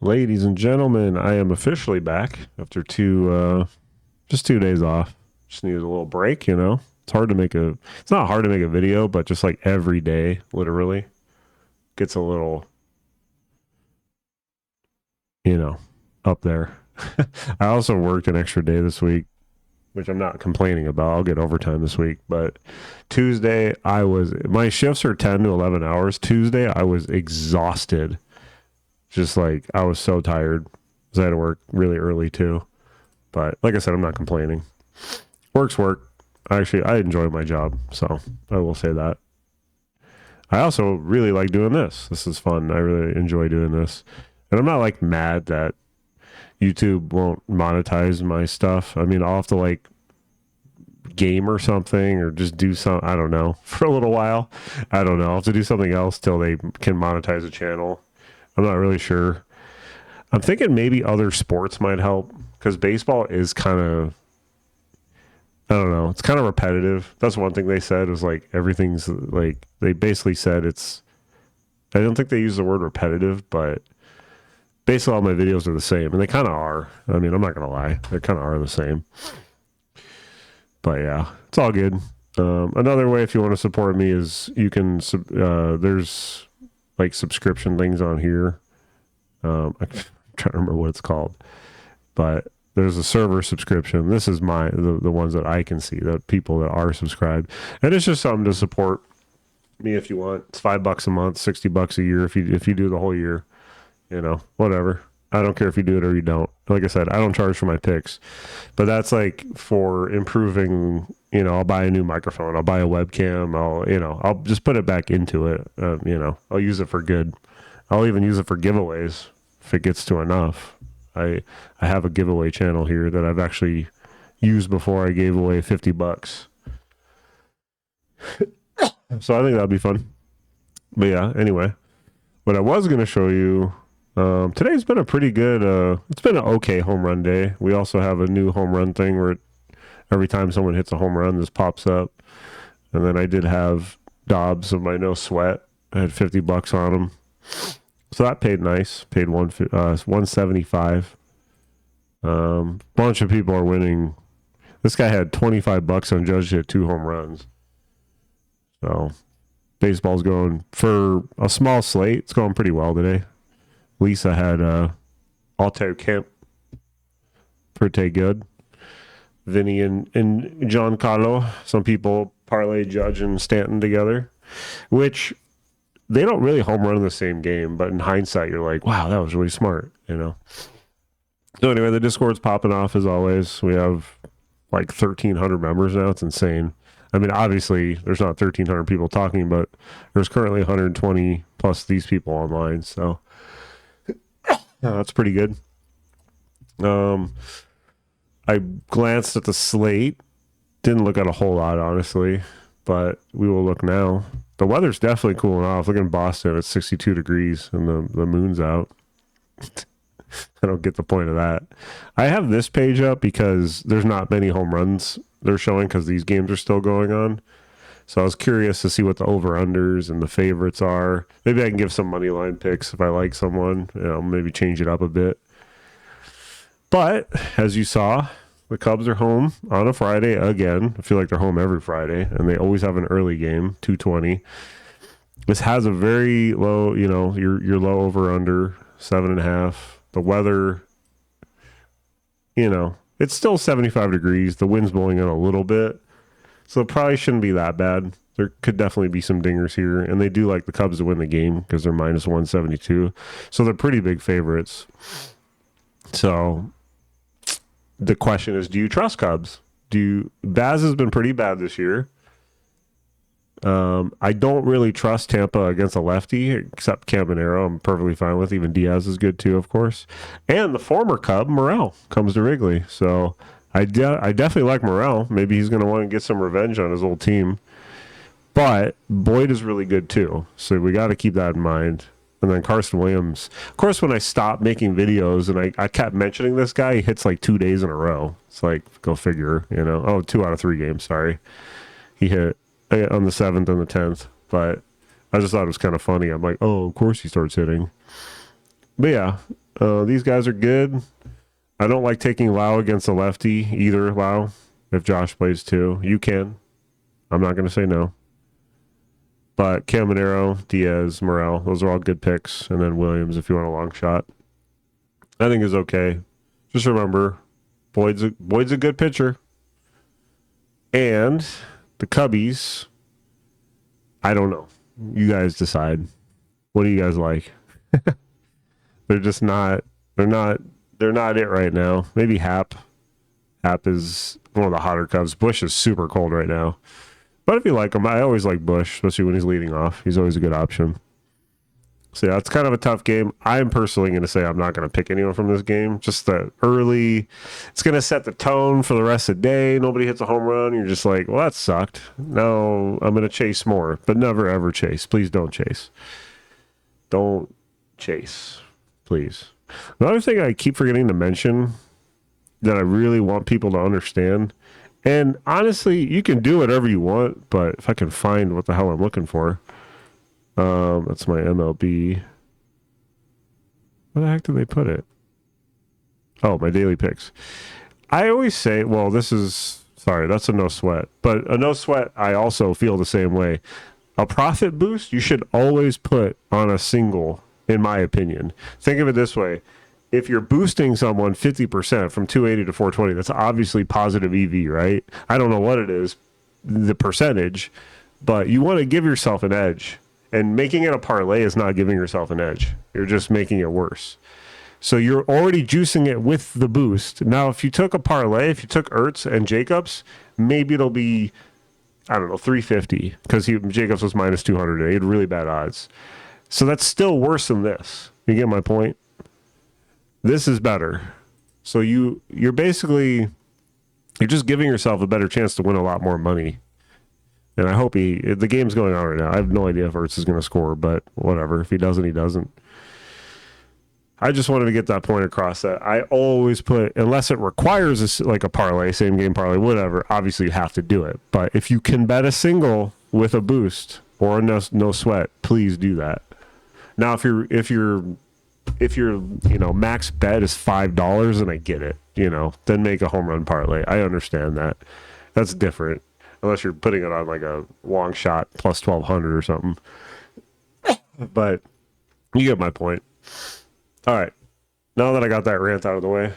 Ladies and gentlemen, I am officially back after just 2 days off. Just needed a little break, you know. It's not hard to make a video, but just like every day, literally, gets a little, you know, up there. I also worked an extra day this week, which I'm not complaining about. I'll get overtime this week, but Tuesday my shifts are 10 to 11 hours. Tuesday I was exhausted. Just like I was so tired because I had to work really early too. But like I said, I'm not complaining. Work's work. I enjoy my job, so I will say that. I also really like doing this. This is fun. I really enjoy doing this. And I'm not like mad that YouTube won't monetize my stuff. I mean, I'll have to like game or something or just do I don't know, for a little while. I don't know. I'll have to do something else till they can monetize a channel. I'm not really sure. I'm thinking maybe other sports might help because baseball is kind of, I don't know, it's kind of repetitive. That's one thing they said was like everything's like, they basically said I don't think they use the word repetitive, but basically all my videos are the same, and they kind of are. I mean, I'm not going to lie. They kind of are the same. But yeah, it's all good. Another way if you want to support me is you can, there's like subscription things on here. I'm trying to remember what it's called, but there's a server subscription. This is the ones that I can see, the people that are subscribed, and it's just something to support me if you want. It's $5 a month, $60 a year if you do the whole year. You know, whatever. I don't care if you do it or you don't. Like I said, I don't charge for my picks, but that's for improving. You know, I'll buy a new microphone. I'll buy a webcam. I'll just put it back into it. I'll use it for good. I'll even use it for giveaways if it gets to enough. I have a giveaway channel here that I've actually used before. I gave away $50. So I think that'll be fun. But yeah, anyway, what I was going to show you, today's been a pretty good, it's been an okay home run day. We also have a new home run thing where every time someone hits a home run, this pops up. And then I did have Dobbs of my no sweat. I had $50 on him. So that paid nice. Paid 175. Bunch of people are winning. This guy had $25 on Judge to hit 2 home runs. So baseball's going for a small slate. It's going pretty well today. Lisa had Altair Camp pretty good. Vinny and Giancarlo. Some people parlay Judge and Stanton together, which they don't really home run in the same game, but in hindsight, you're like, wow, that was really smart, you know? So anyway, the Discord's popping off as always. We have like 1,300 members now. It's insane. I mean, obviously, there's not 1,300 people talking, but there's currently 120 plus these people online, so that's pretty good. I glanced at the slate. Didn't look at a whole lot, honestly, but we will look now. The weather's definitely cooling off. Look in Boston, it's 62 degrees and the moon's out. I don't get the point of that. I have this page up because there's not many home runs they're showing because these games are still going on. So I was curious to see what the over-unders and the favorites are. Maybe I can give some money line picks if I like someone. Maybe change it up a bit. But as you saw, the Cubs are home on a Friday again. I feel like they're home every Friday, and they always have an early game, 2:20. This has a very low, your low over-under, 7.5. The weather, it's still 75 degrees. The wind's blowing in a little bit, so it probably shouldn't be that bad. There could definitely be some dingers here, and they do like the Cubs to win the game because they're minus 172. So they're pretty big favorites. So the question is, do you trust Cubs? Baz has been pretty bad this year. I don't really trust Tampa against a lefty, except Cabanero. I'm perfectly fine with. Even Diaz is good too, of course. And the former Cub, Morel, comes to Wrigley. So I definitely like Morel. Maybe he's going to want to get some revenge on his old team. But Boyd is really good too. So we got to keep that in mind. And then Carson Williams. Of course, when I stopped making videos and I kept mentioning this guy, he hits like 2 days in a row. It's like, go figure, Oh, 2 out of 3 games, sorry. He hit on the 7th and the 10th. But I just thought it was kind of funny. I'm like, oh, of course he starts hitting. But yeah, These guys are good. I don't like taking Lau against a lefty either, Lau. If Josh plays too, you can. I'm not going to say no. But Caminero, Diaz, Morel, those are all good picks. And then Williams, if you want a long shot, I think is okay. Just remember, Boyd's a good pitcher. And the Cubbies, I don't know. You guys decide. What do you guys like? They're just not. They're not it right now. Maybe Hap. Hap is one of the hotter Cubs. Bush is super cold right now. But if you like him, I always like Bush, especially when he's leading off. He's always a good option. So yeah, it's kind of a tough game. I'm personally going to say I'm not going to pick anyone from this game. Just the early, it's going to set the tone for the rest of the day. Nobody hits a home run. You're just like, well, that sucked. No, I'm going to chase more, but never ever chase. Please don't chase. Don't chase, please. Another thing I keep forgetting to mention that I really want people to understand, and honestly, you can do whatever you want, but if I can find what the hell I'm looking for, that's my MLB. Where the heck did they put it? Oh, my daily picks. I always say, well, that's a no sweat, but a no sweat, I also feel the same way. A profit boost, you should always put on a single, in my opinion. Think of it this way. If you're boosting someone 50% from 280 to 420, that's obviously positive EV, right? I don't know what it is, the percentage, but you want to give yourself an edge. And making it a parlay is not giving yourself an edge. You're just making it worse. So you're already juicing it with the boost. Now, if you took a parlay, if you took Ertz and Jacobs, maybe it'll be, I don't know, 350 because Jacobs was minus 200 today. He had really bad odds. So that's still worse than this. You get my point? This is better. So you're just giving yourself a better chance to win a lot more money. And I hope the game's going on right now. I have no idea if Ertz is going to score, but whatever. If he doesn't, he doesn't. I just wanted to get that point across that I always put, unless it requires like a parlay, same game parlay, whatever, obviously you have to do it. But if you can bet a single with a boost or a no sweat, please do that. Now, if your max bet is $5 and I get it, then make a home run parlay. I understand that. That's different. Unless you're putting it on like a long shot plus 1,200 or something. But you get my point. All right. Now that I got that rant out of the way,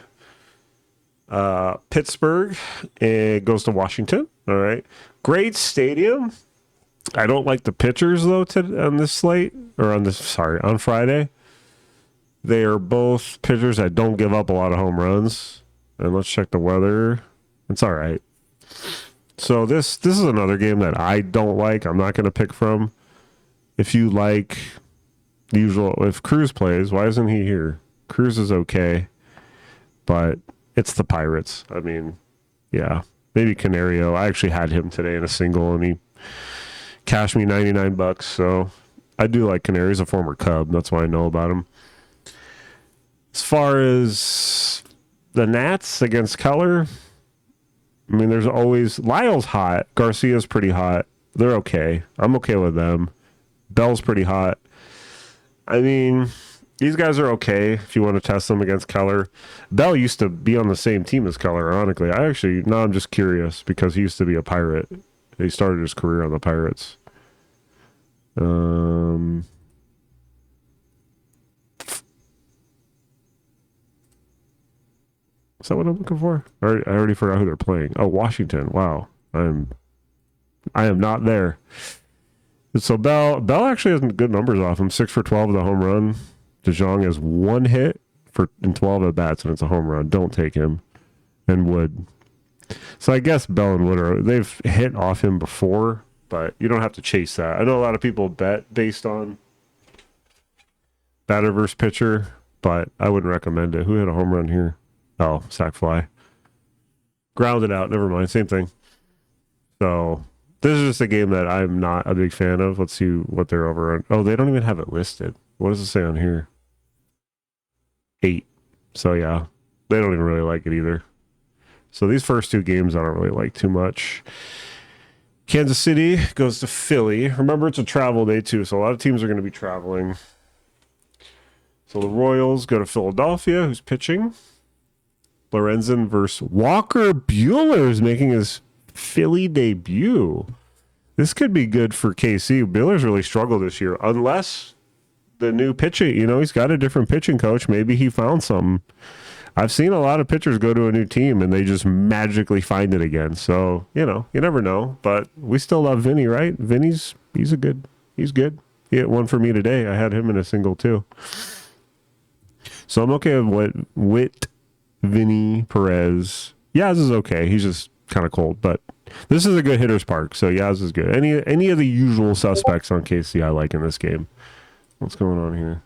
Pittsburgh, it goes to Washington. All right. Great stadium. I don't like the pitchers though on this slate on Friday. They are both pitchers that don't give up a lot of home runs. And let's check the weather. It's all right. So this is another game that I don't like. I'm not going to pick from. If you like the usual, if Cruz plays, why isn't he here? Cruz is okay, but it's the Pirates. I mean, yeah, maybe Canario. I actually had him today in a single, and he cashed me $99. So I do like Canario. He's a former Cub. That's why I know about him. As far as the Nats against Keller, I mean, there's always Lyle's hot. Garcia's pretty hot. They're okay. I'm okay with them. Bell's pretty hot. I mean, these guys are okay if you want to test them against Keller. Bell used to be on the same team as Keller, ironically. I'm just curious because he used to be a Pirate. He started his career on the Pirates. Is that what I'm looking for? I already forgot who they're playing. Oh, Washington. Wow. I am not there. So Bell actually has good numbers off him. 6 for 12 with a home run. DeJong has 1 hit in 12 at bats, and it's a home run. Don't take him. And Wood. So I guess Bell and Wood they've hit off him before, but you don't have to chase that. I know a lot of people bet based on batter versus pitcher, but I wouldn't recommend it. Who hit a home run here? Oh, sac fly. Grounded out. Never mind. Same thing. So this is just a game that I'm not a big fan of. Let's see what they're over on. Oh, they don't even have it listed. What does it say on here? 8. So yeah, they don't even really like it either. So these first 2 games I don't really like too much. Kansas City goes to Philly. Remember, it's a travel day too, so a lot of teams are going to be traveling. So the Royals go to Philadelphia, who's pitching. Lorenzen versus Walker Buehler is making his Philly debut. This could be good for KC. Buehler's really struggled this year, unless the new pitching, he's got a different pitching coach. Maybe he found something. I've seen a lot of pitchers go to a new team and they just magically find it again. So, you never know. But we still love Vinny, right? Vinny's good. He hit one for me today. I had him in a single too. So I'm okay with Vinny Perez. Yaz is okay. He's just kind of cold, but this is a good hitter's park. So Yaz is good. Any of the usual suspects on KC I like in this game. What's going on here?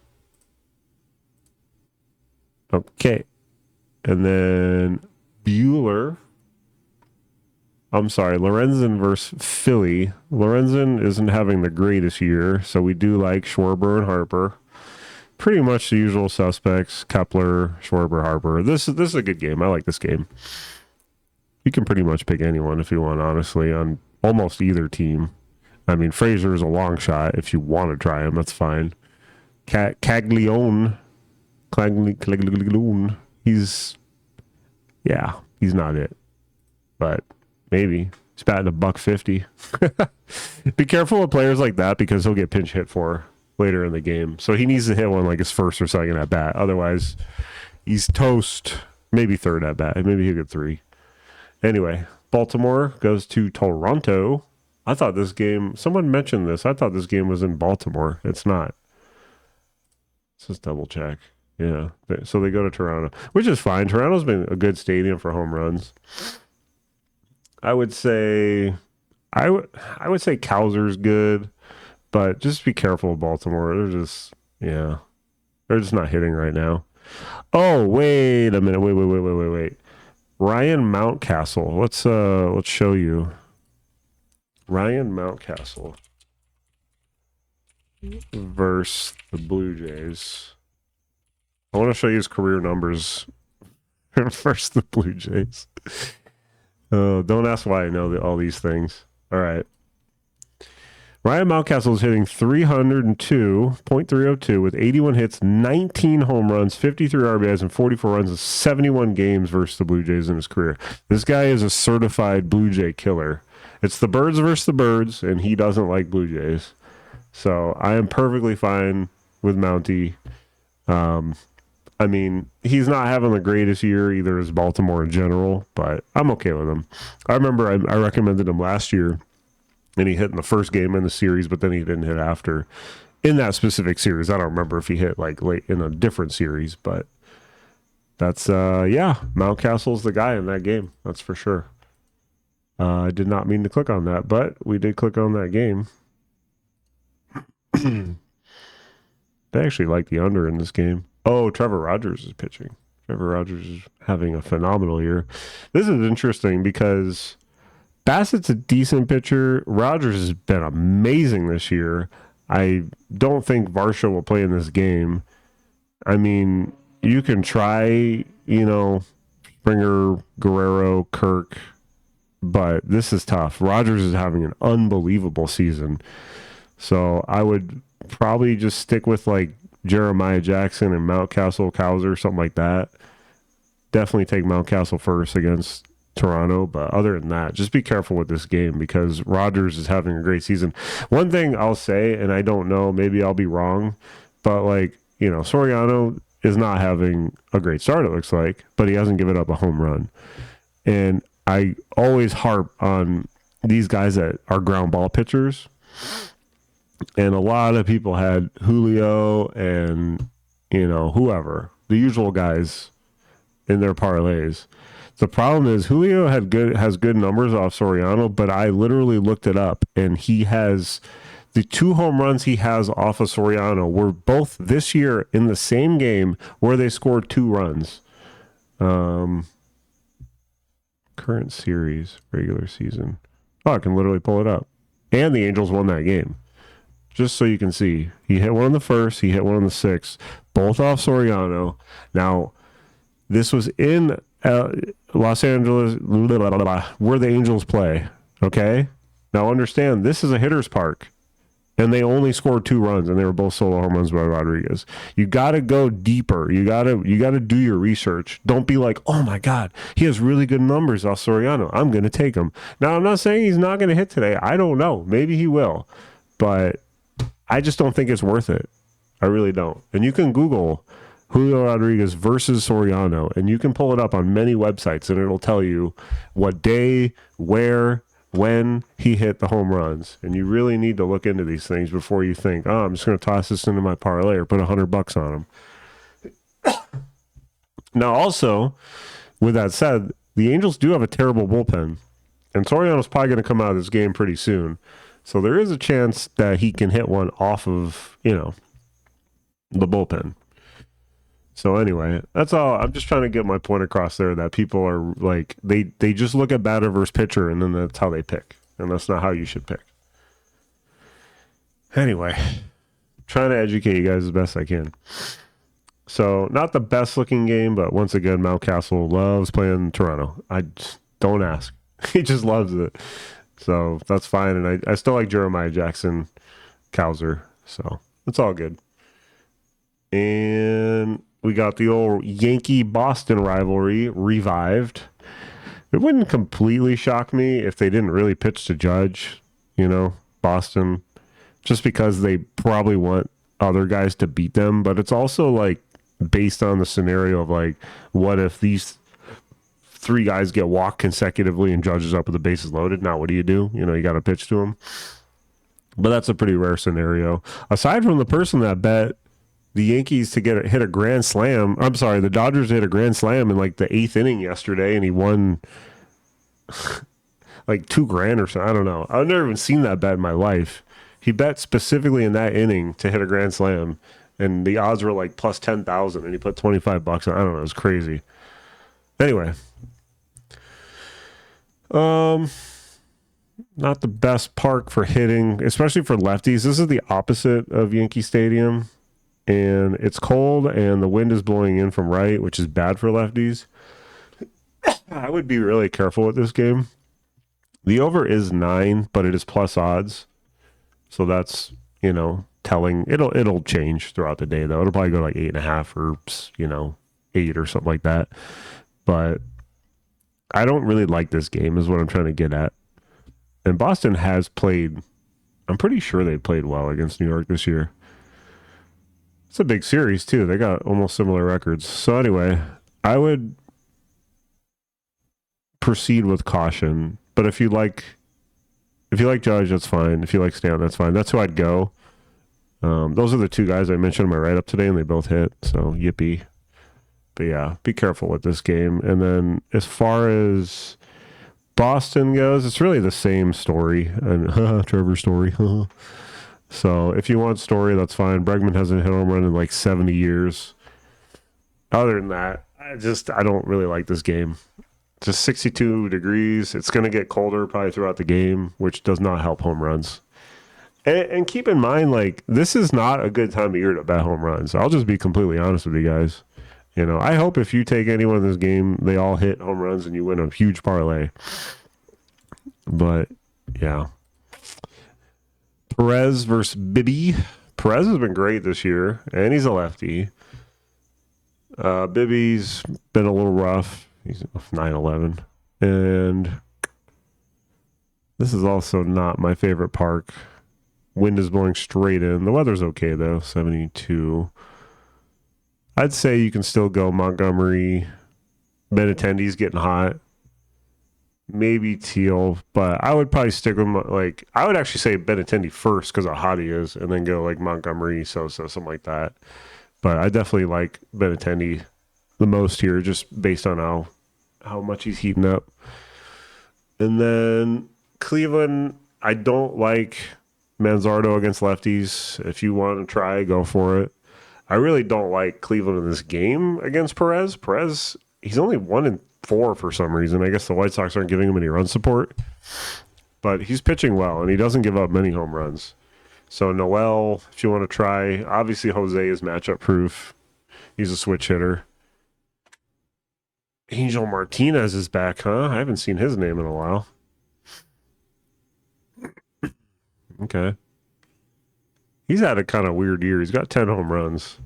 Okay. And then Lorenzen versus Philly. Lorenzen isn't having the greatest year, so we do like Schwarber and Harper. Pretty much the usual suspects: Kepler, Schwarber, Harper. This is a good game. I like this game. You can pretty much pick anyone if you want, honestly, on almost either team. I mean, Frazier is a long shot. If you want to try him, that's fine. Caglione. He's not it, but maybe he's batting $150. Be careful with players like that because he'll get pinch hit for later in the game. So he needs to hit one like his first or second at bat. Otherwise, he's toast. Maybe third at bat. Maybe he'll get 3. Anyway, Baltimore goes to Toronto. I thought this game, someone mentioned this. I thought this game was in Baltimore. It's not. Let's just double check. Yeah, so they go to Toronto, which is fine. Toronto's been a good stadium for home runs. I would say Kowser's good, but just be careful with Baltimore. They're just not hitting right now. Oh, wait a minute. Wait. Ryan Mountcastle. Let's show you. Ryan Mountcastle versus the Blue Jays. I want to show you his career numbers versus the Blue Jays. Don't ask why I know all these things. All right. Ryan Mountcastle is hitting 302.302 with 81 hits, 19 home runs, 53 RBIs, and 44 runs in 71 games versus the Blue Jays in his career. This guy is a certified Blue Jay killer. It's the birds versus the birds, and he doesn't like Blue Jays. So I am perfectly fine with Mountie. I mean, he's not having the greatest year either as Baltimore in general, but I'm okay with him. I remember I recommended him last year, and he hit in the first game in the series, but then he didn't hit after. In that specific series, I don't remember if he hit like late in a different series, but that's, Mountcastle's the guy in that game. That's for sure. I did not mean to click on that, but we did click on that game. They actually like the under in this game. Oh, Trevor Rogers is pitching. Trevor Rogers is having a phenomenal year. This is interesting because Bassett's a decent pitcher. Rogers has been amazing this year. I don't think Varsho will play in this game. I mean, you can try, Springer, Guerrero, Kirk, but this is tough. Rogers is having an unbelievable season. So I would probably just stick with like Jeremiah Jackson and Mountcastle, Kowser, something like that. Definitely take Mountcastle first against Toronto, but other than that, just be careful with this game because Rogers is having a great season. One thing I'll say, and I don't know, maybe I'll be wrong, but Soriano is not having a great start, it looks like, but he hasn't given up a home run. And I always harp on these guys that are ground ball pitchers. And a lot of people had Julio and, whoever, the usual guys in their parlays. The problem is Julio has good numbers off Soriano, but I literally looked it up, and he has the 2 home runs he has off of Soriano were both this year in the same game where they scored 2 runs. Current series, regular season. Oh, I can literally pull it up. And the Angels won that game. Just so you can see, he hit one in the first, he hit one in the 6th, both off Soriano. Now, this was in Los Angeles, where the Angels play, okay? Now, understand, this is a hitter's park. And they only scored 2 runs, and they were both solo home runs by Rodriguez. You got to go deeper. You got to do your research. Don't be like, oh my God, he has really good numbers, El Soriano. I'm going to take him. Now, I'm not saying he's not going to hit today. I don't know. Maybe he will, but I just don't think it's worth it. I really don't. And you can Google Julio Rodriguez versus Soriano, and you can pull it up on many websites, and it'll tell you what day, where, when he hit the home runs. And you really need to look into these things before you think, oh, I'm just going to toss this into my parlay or put $100 on him. Now, also, with that said, the Angels do have a terrible bullpen, and Soriano's probably going to come out of this game pretty soon. So there is a chance that he can hit one off of, the bullpen. So anyway, that's all. I'm just trying to get my point across there that people are like, they just look at batter versus pitcher, and then that's how they pick. And that's not how you should pick. Anyway, trying to educate you guys as best I can. So not the best looking game, but once again, Mountcastle loves playing Toronto. I just don't ask. He just loves it. So that's fine. And I still like Jeremiah Jackson, Cowser. So it's all good. And we got the old Yankee-Boston rivalry revived. It wouldn't completely shock me if they didn't really pitch to Judge, Boston, just because they probably want other guys to beat them. But it's also like based on the scenario of like, what if these 3 guys get walked consecutively and Judge is up with the bases loaded? Now, what do? You got to pitch to them. But that's a pretty rare scenario. Aside from the person that bet the Yankees to hit a grand slam. I'm sorry, the Dodgers hit a grand slam in like the 8th inning yesterday, and he won like $2,000 or something. I don't know. I've never even seen that bet in my life. He bet specifically in that inning to hit a grand slam, and the odds were like plus 10,000, and he put $25 on. I don't know. It was crazy. Anyway, not the best park for hitting, especially for lefties. This is the opposite of Yankee Stadium. And it's cold, and the wind is blowing in from right, which is bad for lefties. I would be really careful with this game. The over is 9, but it is plus odds. So that's, telling. It'll change throughout the day, though. It'll probably go like 8.5 or, 8 or something like that. But I don't really like this game is what I'm trying to get at. And Boston has played, I'm pretty sure they played well against New York this year. It's a big series, too. They got almost similar records. So anyway, I would proceed with caution. But if you like Judge, that's fine. If you like Stanton, that's fine. That's who I'd go. Those are the 2 guys I mentioned in my write-up today, and they both hit. So yippee. But yeah, be careful with this game. And then as far as Boston goes, it's really the same story. And Trevor's story. So if you want Story, that's fine. Bregman hasn't hit a home run in like 70 years. Other than that, I don't really like this game. Just 62 degrees. It's going to get colder probably throughout the game, which does not help home runs. And keep in mind, like, this is not a good time of year to bet home runs. I'll just be completely honest with you guys. I hope if you take anyone in this game, they all hit home runs and you win a huge parlay. But, yeah. Perez versus Bibby. Perez has been great this year, and he's a lefty. Bibby's been a little rough. He's 9-11. And this is also not my favorite park. Wind is blowing straight in. The weather's okay, though, 72. I'd say you can still go Montgomery. Benintendi's getting hot. Maybe Teal, but I would probably stick with I would actually say Benintendi first because of how hot he is, and then go like Montgomery, Sosa, something like that. But I definitely like Benintendi the most here, just based on how much he's heating up. And then Cleveland, I don't like Manzardo against lefties. If you want to try, go for it. I really don't like Cleveland in this game against Perez. Perez, he's only 1-4 for some reason. I guess the White Sox aren't giving him any run support. But he's pitching well, and he doesn't give up many home runs. So Noel, if you want to try, obviously Jose is matchup proof. He's a switch hitter. Angel Martinez is back, huh? I haven't seen his name in a while. Okay. He's had a kind of weird year. He's got 10 home runs.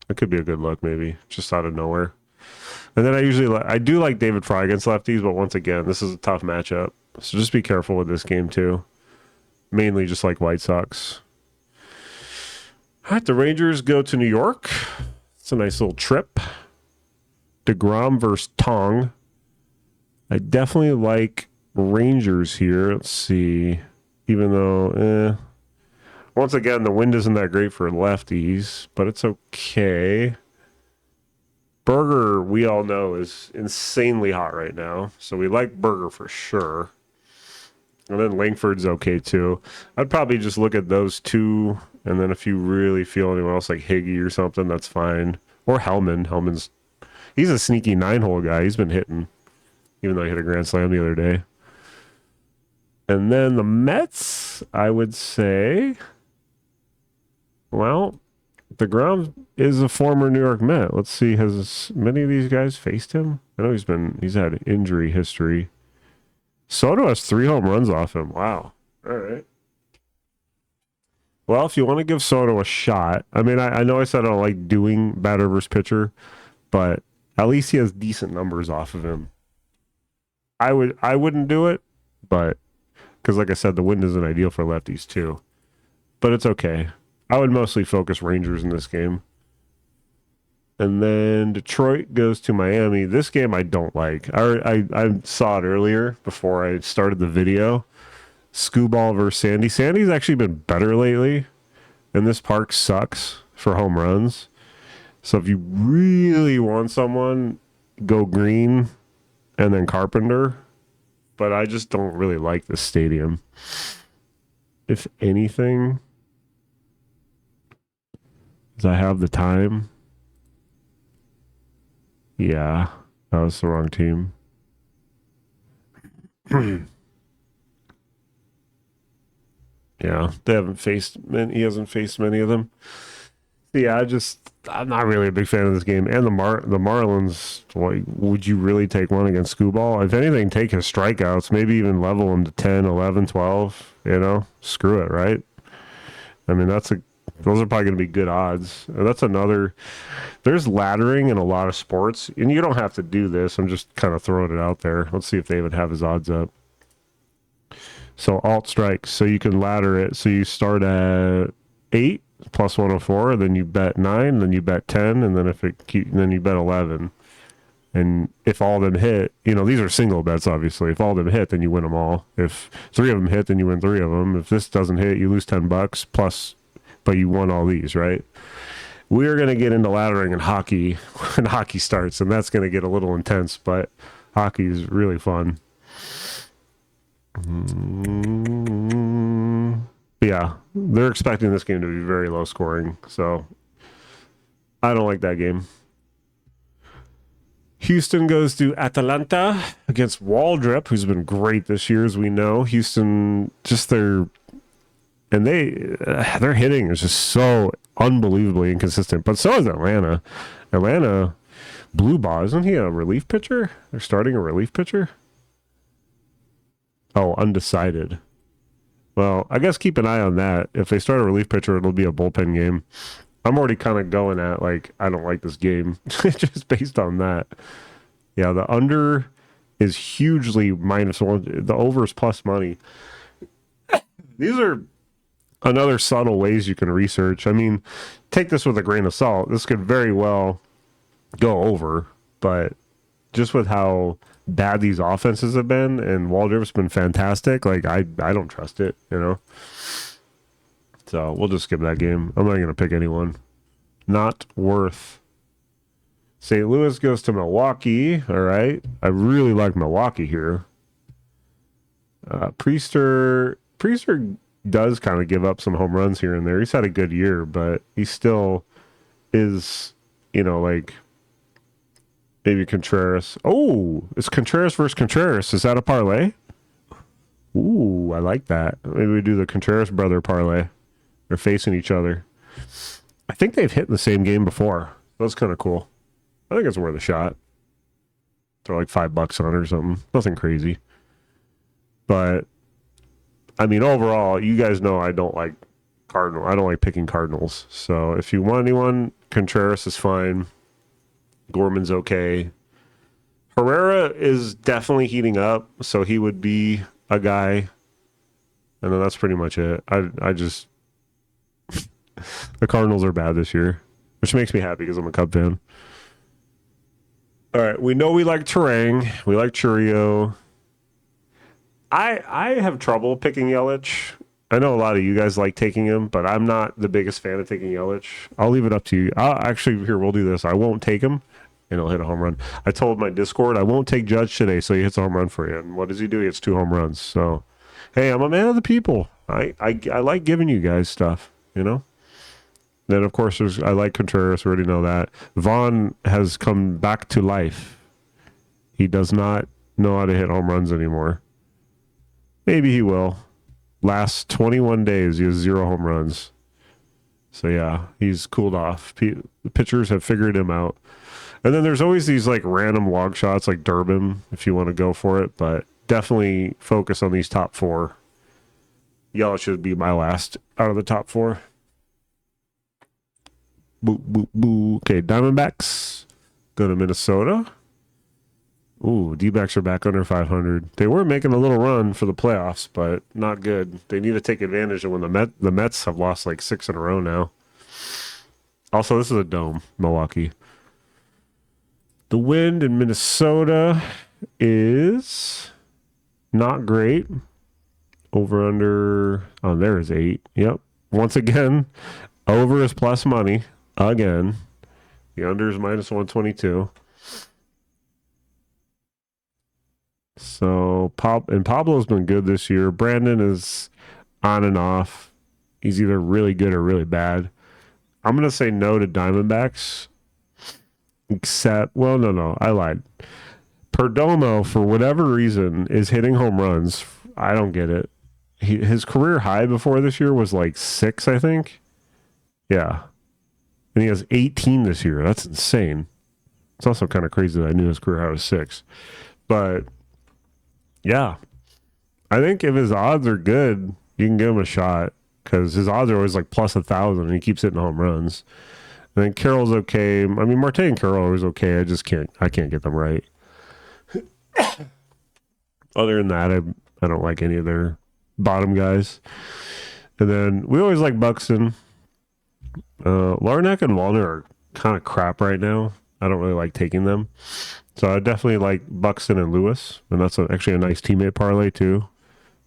That could be a good look, maybe, just out of nowhere. And then I do like David Fry against lefties, but once again, this is a tough matchup. So just be careful with this game, too. Mainly just like White Sox. All right, the Rangers go to New York. It's a nice little trip. DeGrom versus Tong. I definitely like Rangers here. Let's see. Even though, once again, the wind isn't that great for lefties, but it's okay. Berger, we all know, is insanely hot right now. So we like Berger for sure. And then Langford's okay too. I'd probably just look at those two. And then if you really feel anyone else like Higgy or something, that's fine. Or Hellman. He's a sneaky 9-hole guy. He's been hitting, even though he hit a grand slam the other day. And then the Mets, I would say, well, DeGrom is a former New York Met. Let's see, has many of these guys faced him? I know he's had injury history. Soto has 3 home runs off him. Wow. All right. Well, if you want to give Soto a shot, I mean, I know I said I don't like doing batter versus pitcher, but at least he has decent numbers off of him. I wouldn't do it, but because like I said, the wind isn't ideal for lefties too. But it's okay. I would mostly focus Rangers in this game. And then Detroit goes to Miami. This game I don't like. I saw it earlier before I started the video. Skubal versus Sandy. Sandy's actually been better lately. And this park sucks for home runs. So if you really want someone, go Green and then Carpenter. But I just don't really like this stadium. If anything, does I have the time? Yeah, that was the wrong team. Yeah, he hasn't faced many of them. Yeah, I'm not really a big fan of this game. And the Marlins, like, would you really take one against Skubal? If anything, take his strikeouts, maybe even level him to 10, 11, 12, screw it, right? I mean, those are probably going to be good odds. And that's another, there's laddering in a lot of sports, and you don't have to do this. I'm just kind of throwing it out there. Let's see if they would have his odds up. So alt strikes, so you can ladder it. So you start at 8 plus 104, then you bet 9, then you bet 10, and then you bet 11. And if all of them hit, these are single bets, obviously. If all of them hit, then you win them all. If 3 of them hit, then you win 3 of them. If this doesn't hit, you lose $10 plus, but you won all these, right? We are going to get into laddering in hockey when hockey starts, and that's going to get a little intense, but hockey is really fun. Yeah, they're expecting this game to be very low scoring, so I don't like that game. Houston goes to Atlanta against Waldrop, who's been great this year, as we know. Houston, their hitting is just so unbelievably inconsistent, but so is Atlanta. Atlanta, Blue Ball, isn't he a relief pitcher? They're starting a relief pitcher? Oh, undecided. Well, I guess keep an eye on that. If they start a relief pitcher, it'll be a bullpen game. I'm already kind of going at, I don't like this game, just based on that. Yeah, the under is hugely -1. The over is plus money. These are another subtle ways you can research. I mean, take this with a grain of salt. This could very well go over, but just with how bad these offenses have been, and Waldrop's been fantastic, I don't trust it, So we'll just skip that game. I'm not going to pick anyone. Not worth. St. Louis goes to Milwaukee. All right. I really like Milwaukee here. Priester does kind of give up some home runs here and there. He's had a good year, but he still is, maybe Contreras. Oh, it's Contreras versus Contreras. Is that a parlay? Ooh, I like that. Maybe we do the Contreras brother parlay. They're facing each other. I think they've hit in the same game before. That's kind of cool. I think it's worth a shot. Throw like $5 on it or something. Nothing crazy. But, I mean, overall, you guys know I don't like Cardinal. I don't like picking Cardinals. So if you want anyone, Contreras is fine. Gorman's okay. Herrera is definitely heating up, so he would be a guy. And then that's pretty much it. I just the Cardinals are bad this year, which makes me happy because I'm a Cub fan. All right, we know we like Terang. We like Churio. I have trouble picking Yelich. I know a lot of you guys like taking him, but I'm not the biggest fan of taking Yelich. I'll leave it up to you. We'll do this. I won't take him, and he'll hit a home run. I told my Discord I won't take Judge today, so he hits a home run for you. And what does he do? He hits 2 home runs. So, hey, I'm a man of the people. I like giving you guys stuff, you know? Then, of course, I like Contreras. We already know that. Vaughn has come back to life. He does not know how to hit home runs anymore. Maybe he will. Last 21 days, he has 0 home runs. So, yeah, he's cooled off. The pitchers have figured him out. And then there's always these, like, random log shots, like Durbin, if you want to go for it. But definitely focus on these top 4. Yelich should be my last out of the top 4. Boo, boo, boo. Okay, Diamondbacks. Go to Minnesota. Ooh, D-backs are back under 500. They were making a little run for the playoffs, but not good. They need to take advantage of when the Mets have lost like 6 in a row now. Also, this is a dome, Milwaukee. The wind in Minnesota is not great. Over under, there is 8. Yep. Once again, over is plus money. Again. The under is minus 122. So, Pablo's been good this year. Brandon is on and off. He's either really good or really bad. I'm going to say no to Diamondbacks. No, I lied. Perdomo, for whatever reason, is hitting home runs. I don't get it. His career high before this year was like 6, I think. Yeah. And he has 18 this year. That's insane. It's also kind of crazy that I knew his career high was 6. But, yeah. I think if his odds are good, you can give him a shot. Because his odds are always like plus 1,000 and he keeps hitting home runs. I think Carroll's okay. I mean, Marte and Carroll are always okay. I can't get them right. Other than that, I don't like any of their bottom guys. And then we always like Buxton. Larnack and Wallner are kind of crap right now. I don't really like taking them. So I definitely like Buxton and Lewis. And that's actually a nice teammate parlay too.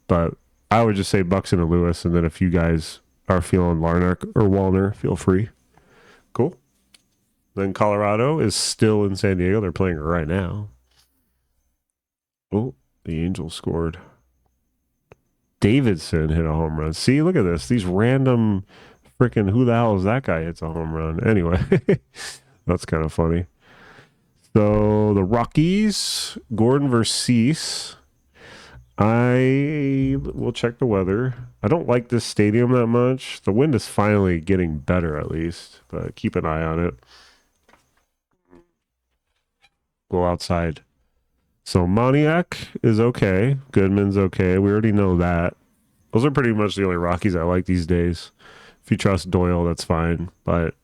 But I would just say Buxton and Lewis. And then if you guys are feeling Larnack or Wallner, feel free. Cool. Then Colorado is still in San Diego. They're playing right now. Oh, the Angels scored. Davidson hit a home run. See, look at this. These random freaking, who the hell is that guy hits a home run? Anyway, that's kind of funny. So the Rockies, Gordon versus Cease. I will check the weather. I don't like this stadium that much. The wind is finally getting better at least, but keep an eye on it. Go outside. So Moniak is okay. Goodman's okay. We already know that. Those are pretty much the only Rockies I like these days. If you trust Doyle, that's fine. But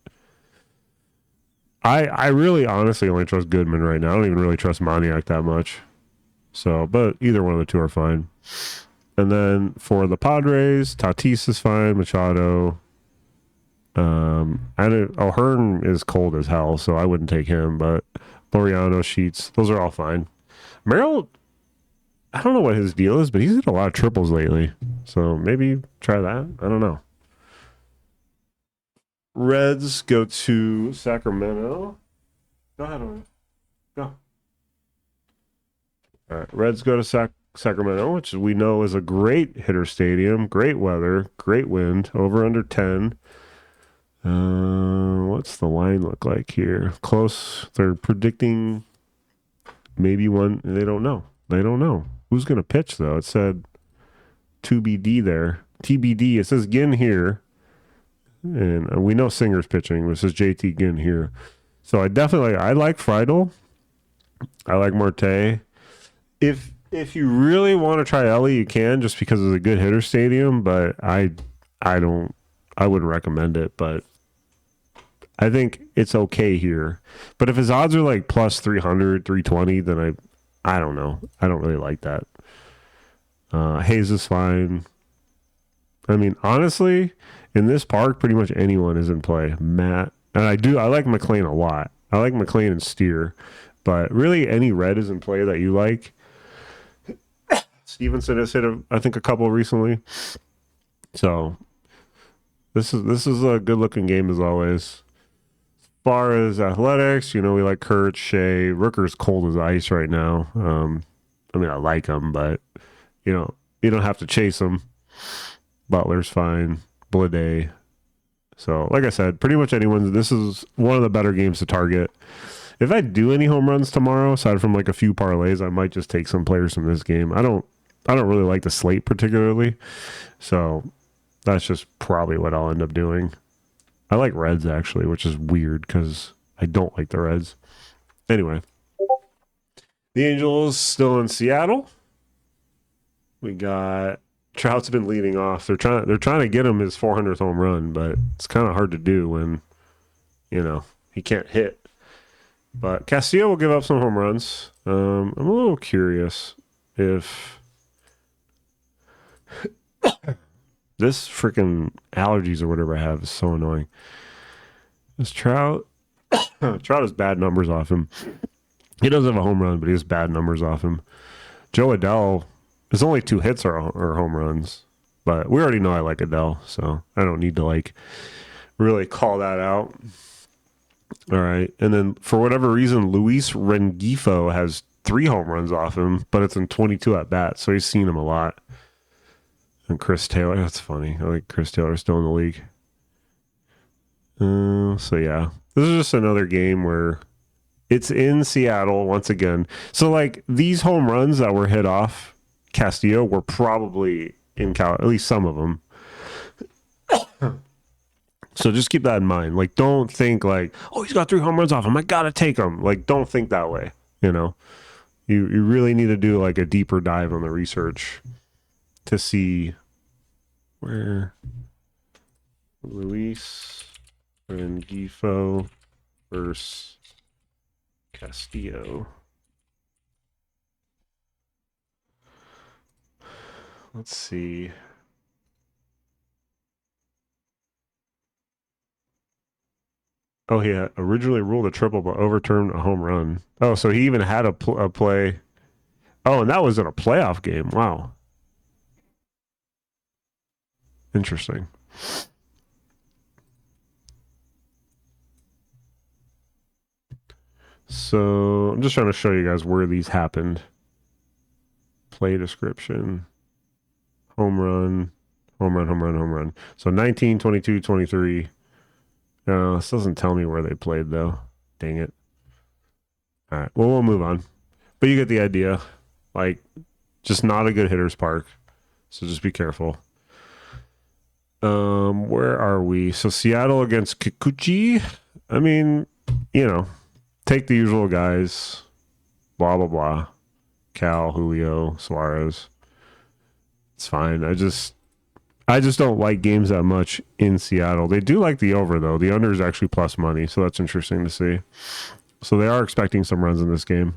I really honestly only trust Goodman right now. I don't even really trust Moniak that much. So, but either one of the two are fine. And then for the Padres, Tatis is fine. Machado. O'Hearn is cold as hell, so I wouldn't take him. But Laureano, Sheets, those are all fine. Merrill, I don't know what his deal is, but he's hit a lot of triples lately. So maybe try that. I don't know. Reds go to Sacramento. Go ahead, Owen. Go. All right. Reds go to Sacramento, which we know is a great hitter stadium. Great weather. Great wind. Over under 10. What's the line look like here? Close. They're predicting maybe one. They don't know. Who's going to pitch, though? It said 2BD there. TBD. It says Ginn here. And we know Singer's pitching. This is JT Ginn here. So I like Friedel. I like Marte. If you really want to try Ellie, you can, just because it's a good hitter stadium. But I don't I wouldn't recommend it, but I think it's okay here. But if his odds are like plus 300, 320, then I don't know. I don't really like that. Hayes is fine. I mean, honestly, in this park, pretty much anyone is in play. Matt, and I like McLean a lot. I like McLean and Steer, but really any red is in play that you like. Stevenson has hit, I think, a couple recently. So this is a good looking game as always. As far as athletics, we like Kurt, Shea. Rooker's cold as ice right now. I mean, I like him, but you don't have to chase him. Butler's fine. Blade. So, like I said, pretty much anyone. This is one of the better games to target. If I do any home runs tomorrow, aside from like a few parlays, I might just take some players from this game. I don't really like the slate particularly, so that's just probably what I'll end up doing. I like Reds actually, which is weird because I don't like the Reds. Anyway, the Angels still in Seattle. We got Trout's been leading off. They're trying to get him his 400th home run, but it's kind of hard to do when he can't hit. But Castillo will give up some home runs. I'm a little curious if this freaking allergies or whatever I have is so annoying. This Trout has bad numbers off him. He doesn't have a home run, but he has bad numbers off him. Joe Adele, his only 2 hits are home runs. But we already know I like Adele, so I don't need to really call that out. All right. And then for whatever reason, Luis Rengifo has 3 home runs off him, but it's in 22 at bats, so he's seen him a lot. And Chris Taylor, that's funny. I like Chris Taylor still in the league. So yeah, this is just another game where it's in Seattle once again. So like these home runs that were hit off Castillo were probably in at least some of them. So just keep that in mind. Like, don't think like, oh, he's got 3 home runs off him, I gotta take him. Like, don't think that way. You really need to do like a deeper dive on the research to see where Luis Rengifo versus Castillo. Let's see. Oh, he had originally ruled a triple but overturned a home run. Oh, so he even had a play. Oh, and that was in a playoff game. Wow. Interesting. So I'm just trying to show you guys where these happened. Play description. Home run. Home run, home run, home run. So 19, 22, 23. This doesn't tell me where they played, though. Dang it. All right. Well, we'll move on. But you get the idea. Like, just not a good hitter's park. So just be careful. Where are we? So Seattle against Kikuchi. I mean, take the usual guys. Blah, blah, blah. Cal, Julio, Suarez. It's fine. I just don't like games that much in Seattle. They do like the over, though. The under is actually plus money, so that's interesting to see. So they are expecting some runs in this game.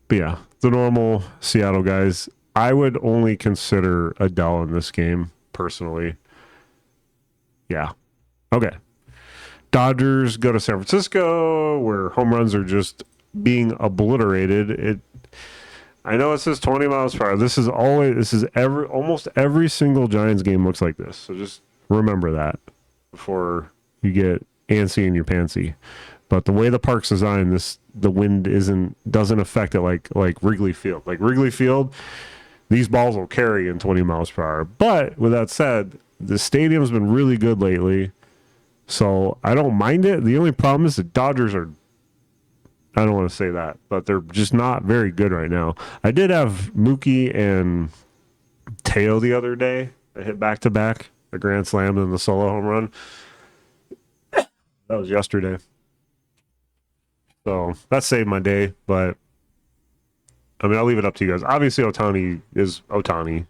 But yeah, the normal Seattle guys. I would only consider Adele in this game, personally. Yeah. Okay. Dodgers go to San Francisco, where home runs are just being obliterated. I know it says 20 miles per hour. Almost every single Giants game looks like this. So just remember that before you get antsy in your pantsy. But the way the park's designed, the wind doesn't affect it like Wrigley Field. Like Wrigley Field, these balls will carry in 20 miles per hour. But with that said, the stadium's been really good lately. So I don't mind it. The only problem is the Dodgers are, I don't want to say that, but they're just not very good right now. I did have Mookie and Teo the other day. I hit back-to-back, a grand slam and the solo home run. That was yesterday. So that saved my day, but I mean, I'll leave it up to you guys. Obviously, Ohtani is Ohtani.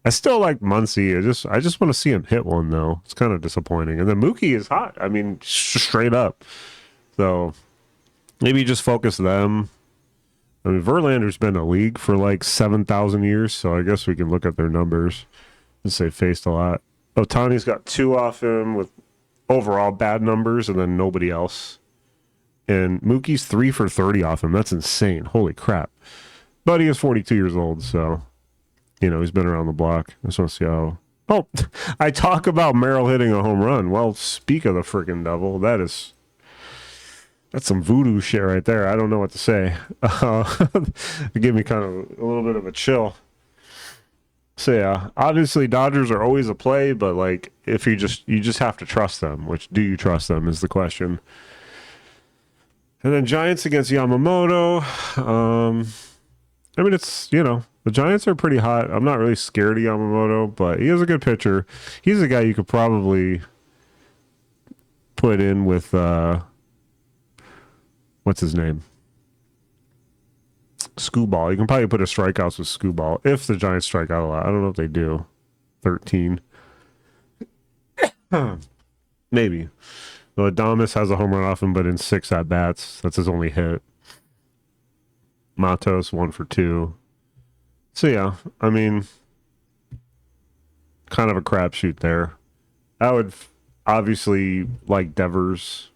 I still like Muncy. I just want to see him hit one though. It's kind of disappointing. And then Mookie is hot. I mean, straight up. So maybe just focus them. I mean, Verlander's been in the league for like 7,000 years, so I guess we can look at their numbers and say faced a lot. Ohtani's got 2 off him with overall bad numbers, and then nobody else. And Mookie's 3 for 30 off him. That's insane. Holy crap. But he is 42 years old, so, you know, he's been around the block. I just want to see how... Oh, I talk about Merrill hitting a home run. Well, speak of the freaking devil. That's some voodoo shit right there. I don't know what to say. It gave me kind of a little bit of a chill. So yeah, obviously Dodgers are always a play, but like if you just have to trust them. Which do you trust them is the question. And then Giants against Yamamoto. I mean, it's, you know, the Giants are pretty hot. I'm not really scared of Yamamoto, but he is a good pitcher. He's a guy you could probably put in with what's his name? Scooball. You can probably put a strikeouts with Scooball if the Giants strike out a lot. I don't know if they do. 13. Maybe. Well, Adames has a home run off him, but in 6 at-bats. That's his only hit. Matos, 1 for 2. So, yeah, I mean, kind of a crapshoot there. I would obviously like Devers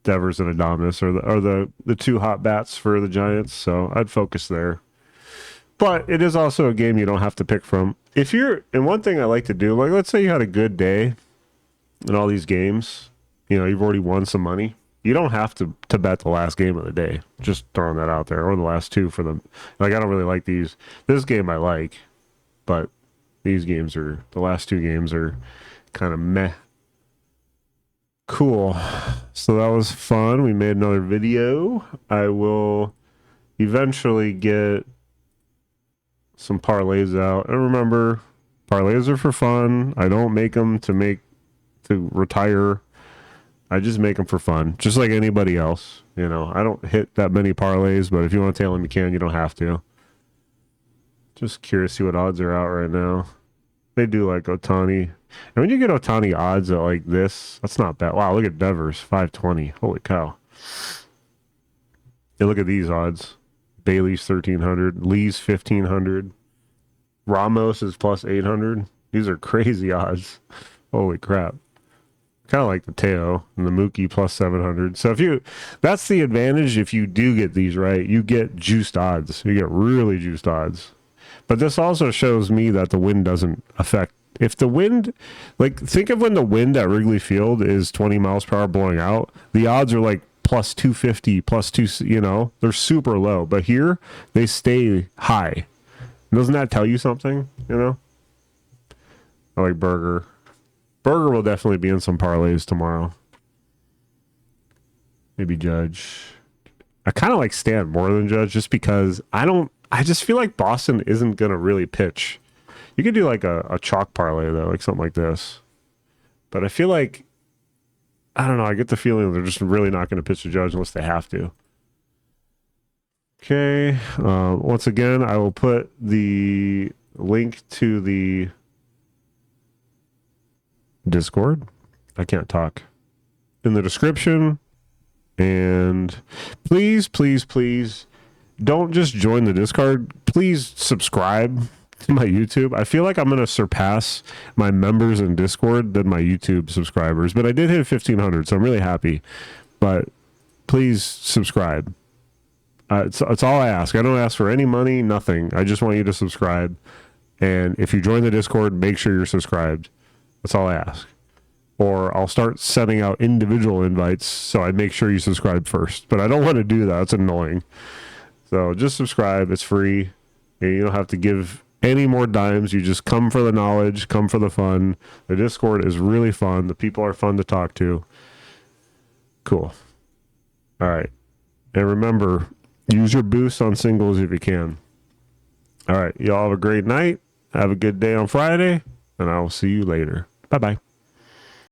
and Adames are the 2 hot bats for the Giants, so I'd focus there. But it is also a game you don't have to pick from. And one thing I like to do, like let's say you had a good day in all these games, you know, you've already won some money. You don't have to bet the last game of the day. Just throwing that out there, or the last 2 for them. Like I don't really like these. This game I like, but the last 2 games are kind of meh. Cool. So that was fun. We made another video. I will eventually get some parlays out. And remember, parlays are for fun. I don't make them to retire. I just make them for fun, just like anybody else. You know, I don't hit that many parlays, but if you want to tail them, you can. You don't have to. Just curious to see what odds are out right now. They do like Ohtani. And when you get Ohtani odds at like this, that's not bad. Wow, look at Devers, 520. Holy cow. Yeah, look at these odds. Bailey's 1,300. Lee's 1,500. Ramos is plus 800. These are crazy odds. Holy crap. Kind of like the Teo and the Mookie plus 700. So that's the advantage if you do get these right. You get juiced odds. You get really juiced odds. But this also shows me that the wind doesn't affect. If the wind, like think of when the wind at Wrigley Field is 20 miles per hour blowing out, the odds are like plus 250, plus 2, you know, they're super low. But here, they stay high. Doesn't that tell you something, you know? I like Burger. Burger will definitely be in some parlays tomorrow. Maybe Judge. I kind of like Stan more than Judge just because I just feel like Boston isn't going to really pitch. You could do like a chalk parlay, though, like something like this. But I feel like, I don't know, I get the feeling they're just really not going to pitch the Judge unless they have to. Okay. Once again, I will put the link to the Discord. I can't talk. In the description. And please, please, please don't just join the Discord. Please subscribe to my YouTube. I feel like I'm going to surpass my members in Discord than my YouTube subscribers. But I did hit 1,500, so I'm really happy. But please subscribe. It's all I ask. I don't ask for any money, nothing. I just want you to subscribe. And if you join the Discord, make sure you're subscribed. That's all I ask. Or I'll start sending out individual invites so I make sure you subscribe first. But I don't want to do that. It's annoying. So just subscribe. It's free. And you don't have to give any more dimes. You just come for the knowledge, come for the fun. The Discord is really fun. The people are fun to talk to. Cool. All right. And remember, use your boost on singles if you can. All right. Y'all have a great night. Have a good day on Friday. And I will see you later. Bye-bye.